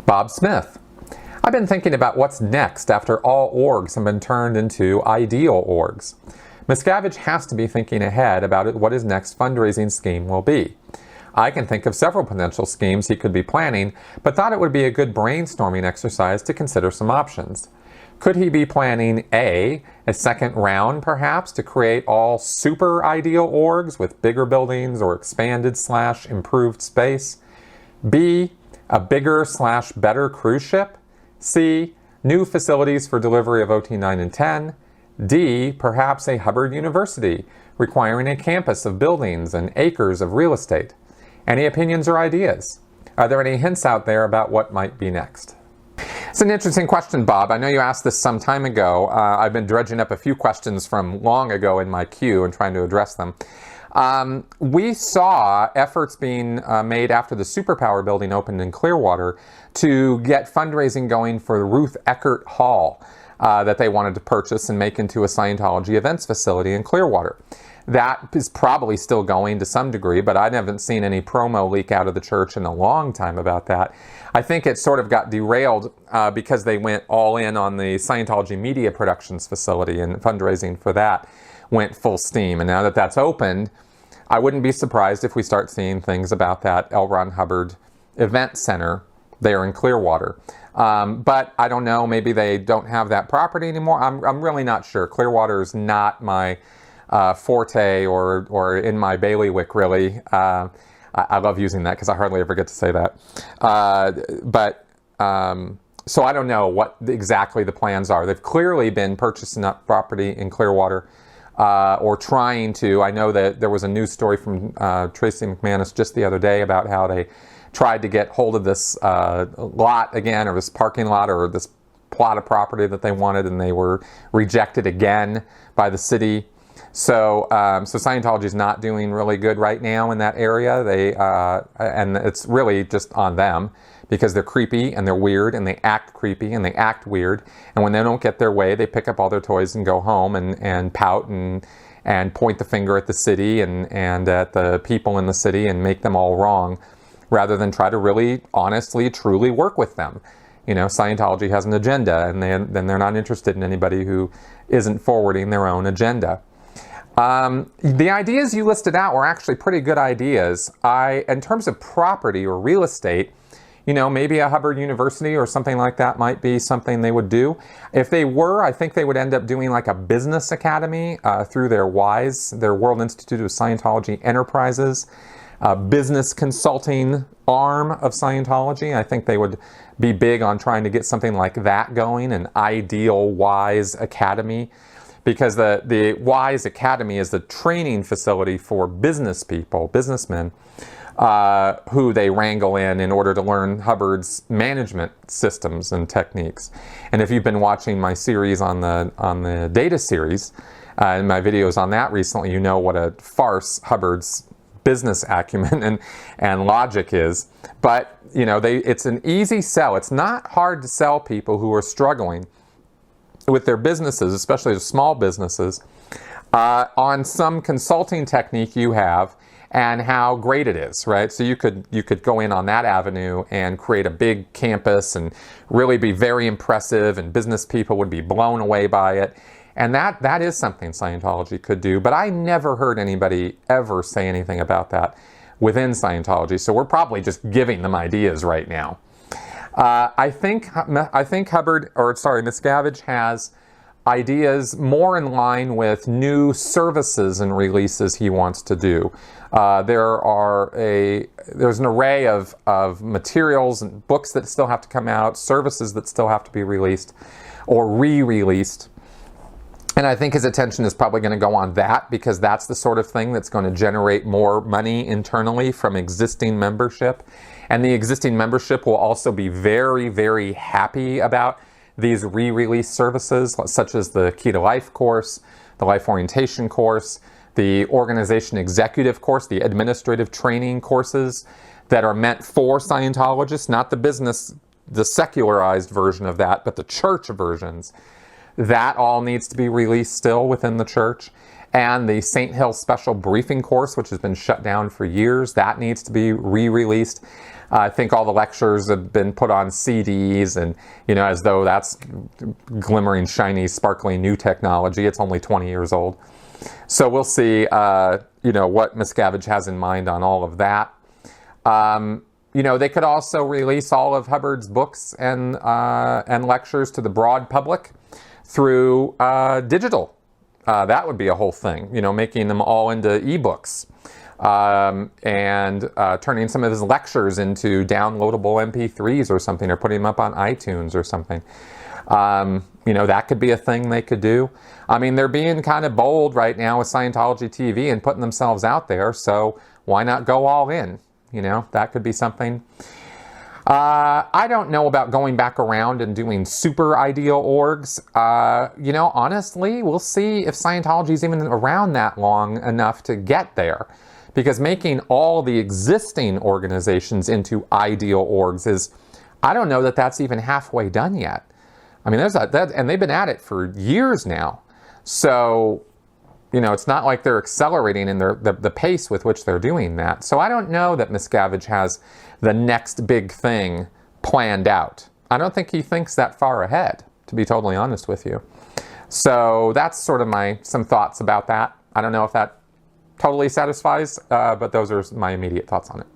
Bob Smith. I've been thinking about what's next after all orgs have been turned into ideal orgs. Miscavige has to be thinking ahead about what his next fundraising scheme will be. I can think of several potential schemes he could be planning, but thought it would be a good brainstorming exercise to consider some options. Could he be planning a second round perhaps to create all super ideal orgs with bigger buildings or expanded/improved space? B, a bigger/better cruise ship? C, new facilities for delivery of OT 9 and 10? D, perhaps a Hubbard University requiring a campus of buildings and acres of real estate? Any opinions or ideas? Are there any hints out there about what might be next? It's an interesting question, Bob. I know you asked this some time ago. I've been dredging up a few questions from long ago in my queue and trying to address them. We saw efforts being made after the Superpower building opened in Clearwater to get fundraising going for the Ruth Eckert Hall that they wanted to purchase and make into a Scientology events facility in Clearwater. That is probably still going to some degree, but I haven't seen any promo leak out of the church in a long time about that. I think it sort of got derailed because they went all in on the Scientology media productions facility, and fundraising for that went full steam. And now that that's opened, I wouldn't be surprised if we start seeing things about that L. Ron Hubbard event center there in Clearwater. But I don't know, maybe they don't have that property anymore. I'm really not sure. Clearwater is not my forte or in my bailiwick, really. I love using that because I hardly ever get to say that. So I don't know what exactly the plans are. They've clearly been purchasing up property in Clearwater or trying to. I know that there was a news story from Tracy McManus just the other day about how they tried to get hold of this lot again, or this parking lot, or this plot of property that they wanted, and they were rejected again by the city. So Scientology is not doing really good right now in that area. And it's really just on them because they're creepy and they're weird and they act creepy and they act weird. And when they don't get their way, they pick up all their toys and go home and pout and point the finger at the city and at the people in the city and make them all wrong, rather than try to really, honestly, truly work with them. You know, Scientology has an agenda, and then they're not interested in anybody who isn't forwarding their own agenda. The ideas you listed out were actually pretty good ideas. In terms of property or real estate, you know, maybe a Hubbard University or something like that might be something they would do. If they were, I think they would end up doing like a business academy through their WISE, their World Institute of Scientology Enterprises, business consulting arm of Scientology. I think they would be big on trying to get something like that going, an ideal WISE academy. Because the WISE Academy is the training facility for business people, businessmen, who they wrangle in order to learn Hubbard's management systems and techniques. And if you've been watching my series on the data series, and my videos on that recently, you know what a farce Hubbard's business acumen and logic is. But you know, it's an easy sell. It's not hard to sell people who are struggling with their businesses, especially the small businesses, on some consulting technique you have and how great it is, right? So you could go in on that avenue and create a big campus and really be very impressive, and business people would be blown away by it. And that is something Scientology could do, but I never heard anybody ever say anything about that within Scientology. So we're probably just giving them ideas right now. I think Miscavige has ideas more in line with new services and releases he wants to do. There's an array of materials and books that still have to come out, services that still have to be released or re-released. And I think his attention is probably going to go on that, because that's the sort of thing that's going to generate more money internally from existing membership. And the existing membership will also be very, very happy about these re-release services, such as the Key to Life course, the Life Orientation course, the Organization Executive course, the administrative training courses that are meant for Scientologists, not the business, the secularized version of that, but the church versions. That all needs to be released still within the church. And the St. Hill Special Briefing Course, which has been shut down for years, that needs to be re-released. I think all the lectures have been put on CDs, and, you know, as though that's glimmering, shiny, sparkling new technology. It's only 20 years old. So we'll see, you know, what Miscavige has in mind on all of that. You know, they could also release all of Hubbard's books and lectures to the broad public through digital. That would be a whole thing, you know, making them all into ebooks, and turning some of his lectures into downloadable MP3s or something, or putting them up on iTunes or something. You know, that could be a thing they could do. I mean, they're being kind of bold right now with Scientology TV and putting themselves out there, so why not go all in? You know, that could be something. I don't know about going back around and doing super ideal orgs. You know, honestly, we'll see if Scientology is even around that long enough to get there. Because making all the existing organizations into ideal orgs is, I don't know that that's even halfway done yet. I mean, and they've been at it for years now. So, you know, it's not like they're accelerating in the pace with which they're doing that. So I don't know that Miscavige has the next big thing planned out. I don't think he thinks that far ahead, to be totally honest with you. So that's sort of some thoughts about that. I don't know if that totally satisfies, but those are my immediate thoughts on it.